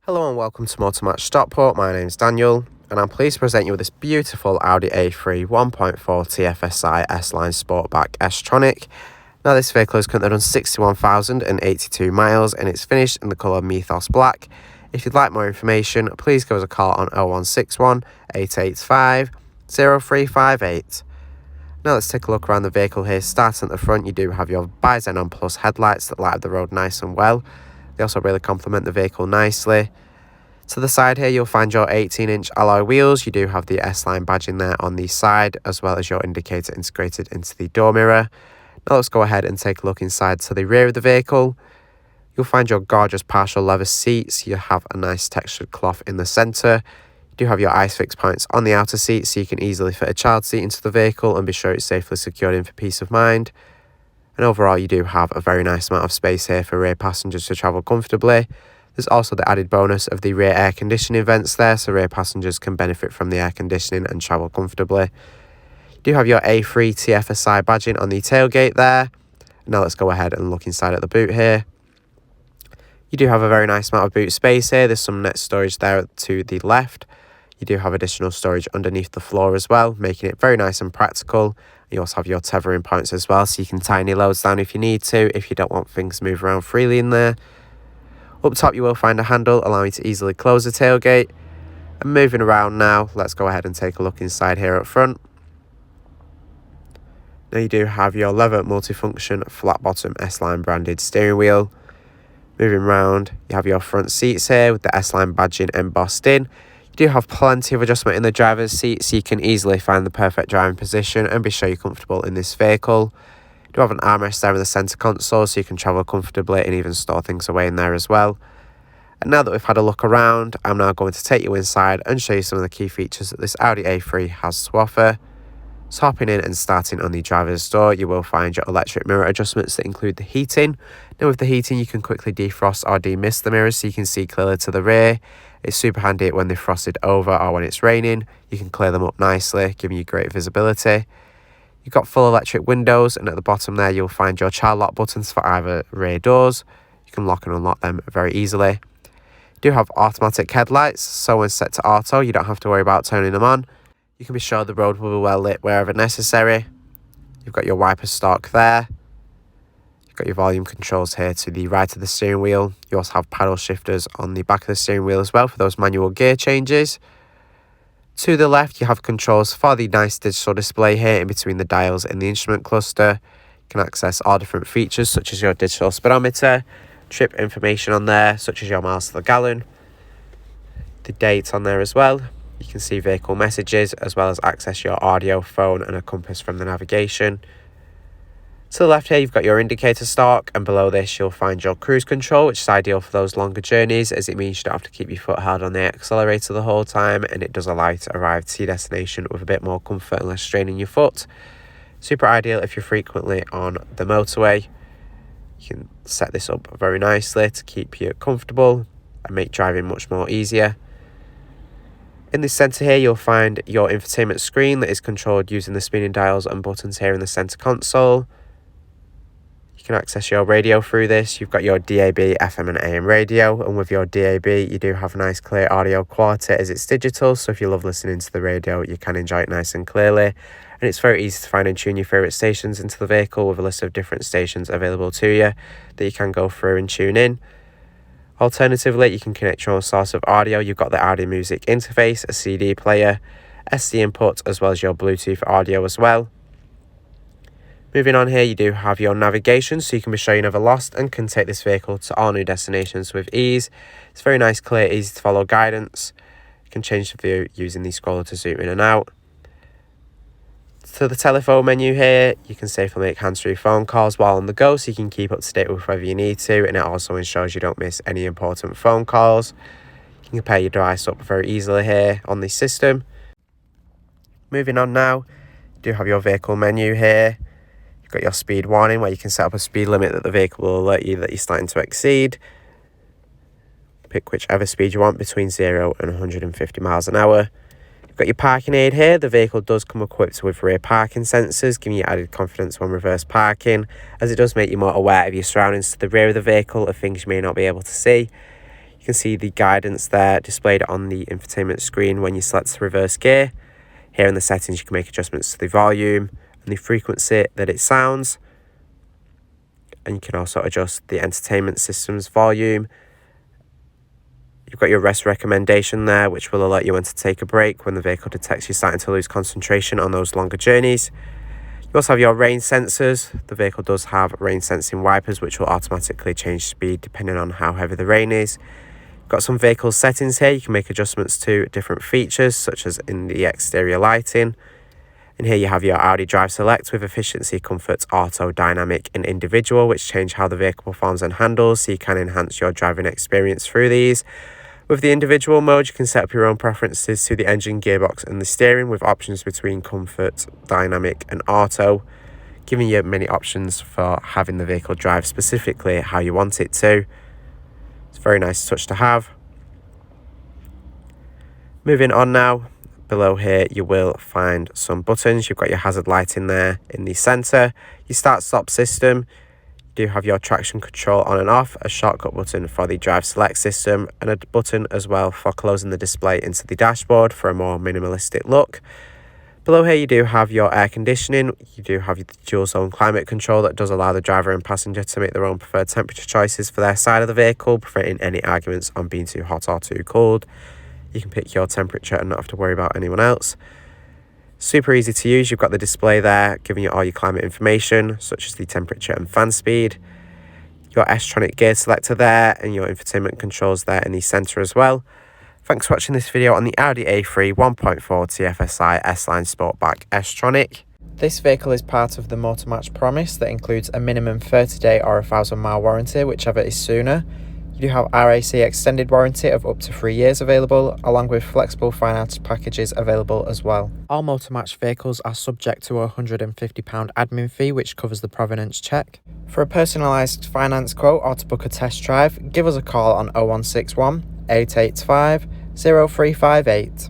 Hello and welcome to Motor Match Stockport. My name's Daniel and I'm pleased to present you with this beautiful Audi A3 1.4 TFSI S-Line Sportback S-Tronic. Now this vehicle has currently done 61,082 miles and it's finished in the colour Mythos Black. If you'd like more information, please give us a call on 0161 885 0358. Now let's take a look around the vehicle here. Starting at the front, you do have your Bi-Xenon Plus headlights that light up the road nice and well. They also really complement the vehicle nicely. To the side here, you'll find your 18-inch alloy wheels. You do have the S-Line badge in there on the side, as well as your indicator integrated into the door mirror. Now let's go ahead and take a look inside to the rear of the vehicle. You'll find your gorgeous partial leather seats. You have a nice textured cloth in the centre. You do have your ISOFIX points on the outer seat, so you can easily fit a child seat into the vehicle and be sure it's safely secured in for peace of mind. And overall, you do have a very nice amount of space here for rear passengers to travel comfortably. There's also the added bonus of the rear air conditioning vents there, so rear passengers can benefit from the air conditioning and travel comfortably. You do have your A3 TFSI badging on the tailgate there. Now let's go ahead and look inside at the boot here. You do have a very nice amount of boot space here. There's some net storage there to the left. You do have additional storage underneath the floor as well, making it very nice and practical. You also have your tethering points as well, so you can tie any loads down if you need to, if you don't want things to move around freely in there. Up top you will find a handle allowing you to easily close the tailgate. And moving around now, let's go ahead and take a look inside here up front. Now you do have your leather multifunction flat bottom S-Line branded steering wheel. Moving around, you have your front seats here with the S-Line badging embossed in. You do have plenty of adjustment in the driver's seat, so you can easily find the perfect driving position and be sure you're comfortable in this vehicle. You do have an armrest there in the centre console, so you can travel comfortably and even store things away in there as well. And now that we've had a look around, I'm now going to take you inside and show you some of the key features that this Audi A3 has to offer. So hopping in and starting on the driver's door, you will find your electric mirror adjustments that include the heating. Now with the heating, you can quickly defrost or demist the mirrors so you can see clearly to the rear. It's super handy when they're frosted over or when it's raining. You can clear them up nicely, giving you great visibility. You've got full electric windows, and at the bottom there you'll find your child lock buttons for either rear doors. You can lock and unlock them very easily. You do have automatic headlights, so when set to auto you don't have to worry about turning them on. You can be sure the road will be well lit wherever necessary. You've got your wiper stalk there. You've got your volume controls here to the right of the steering wheel. You also have paddle shifters on the back of the steering wheel as well for those manual gear changes. To the left, you have controls for the nice digital display here in between the dials and the instrument cluster. You can access all different features such as your digital speedometer, trip information on there such as your miles to the gallon, the date on there as well. You can see vehicle messages as well as access your audio, phone and a compass from the navigation. To the left here you've got your indicator stalk, and below this you'll find your cruise control, which is ideal for those longer journeys as it means you don't have to keep your foot held on the accelerator the whole time, and it does allow you to arrive to your destination with a bit more comfort and less straining your foot. Super ideal if you're frequently on the motorway. You can set this up very nicely to keep you comfortable and make driving much more easier. In the centre here you'll find your infotainment screen that is controlled using the spinning dials and buttons here in the centre console. You can access your radio through this. You've got your DAB, FM and AM radio, and with your DAB you do have a nice clear audio quality as it's digital, so if you love listening to the radio you can enjoy it nice and clearly. And it's very easy to find and tune your favourite stations into the vehicle with a list of different stations available to you that you can go through and tune in. Alternatively, you can connect your own source of audio. You've got the Audi Music interface, a CD player, SD input, as well as your Bluetooth audio as well. Moving on here, you do have your navigation, so you can be sure you're never lost and can take this vehicle to all new destinations with ease. It's very nice, clear, easy to follow guidance. You can change the view using the scroller to zoom in and out. To the telephone menu here, you can safely make hands-free phone calls while on the go, so you can keep up to date with whatever you need to, and it also ensures you don't miss any important phone calls. You can pair your device up very easily here on the system. Moving on now, you do have your vehicle menu here. You've got your speed warning where you can set up a speed limit that the vehicle will alert you that you're starting to exceed. Pick whichever speed you want between 0 and 150 miles an hour. You've got your parking aid here. The vehicle does come equipped with rear parking sensors, giving you added confidence when reverse parking, as it does make you more aware of your surroundings to the rear of the vehicle of things you may not be able to see. You can see the guidance there displayed on the infotainment screen when you select the reverse gear. Here in the settings you can make adjustments to the volume and the frequency that it sounds. And you can also adjust the entertainment system's volume. You've got your rest recommendation there, which will alert you when to take a break when the vehicle detects you starting to lose concentration on those longer journeys. You also have your rain sensors. The vehicle does have rain sensing wipers, which will automatically change speed depending on how heavy the rain is. Got some vehicle settings here. You can make adjustments to different features, such as in the exterior lighting. And here you have your Audi Drive Select with efficiency, comfort, auto, dynamic and individual, which change how the vehicle performs and handles, so you can enhance your driving experience through these. With the individual mode, you can set up your own preferences to the engine, gearbox and the steering, with options between comfort, dynamic and auto, giving you many options for having the vehicle drive specifically how you want it to. It's a very nice touch to have. Moving on now, below here you will find some buttons. You've got your hazard light in there in the centre, your start stop system. You do have your traction control on and off, a shortcut button for the drive select system, and a button as well for closing the display into the dashboard for a more minimalistic look. Below here you do have your air conditioning. You do have the dual zone climate control that does allow the driver and passenger to make their own preferred temperature choices for their side of the vehicle, preventing any arguments on being too hot or too cold. You can pick your temperature and not have to worry about anyone else. Super easy to use. You've got the display there giving you all your climate information, such as the temperature and fan speed. Your Tronic gear selector there and your infotainment controls there in the centre as well. Thanks for watching this video on the Audi A3 1.4 TFSI S-Line Sportback Tronic. This vehicle is part of the Motor Match promise that includes a minimum 30-day or 1,000-mile warranty, whichever is sooner. You do have RAC extended warranty of up to 3 years available, along with flexible finance packages available as well. All Motor Match vehicles are subject to a £150 admin fee, which covers the provenance check. For a personalised finance quote or to book a test drive, give us a call on 0161 885 0358.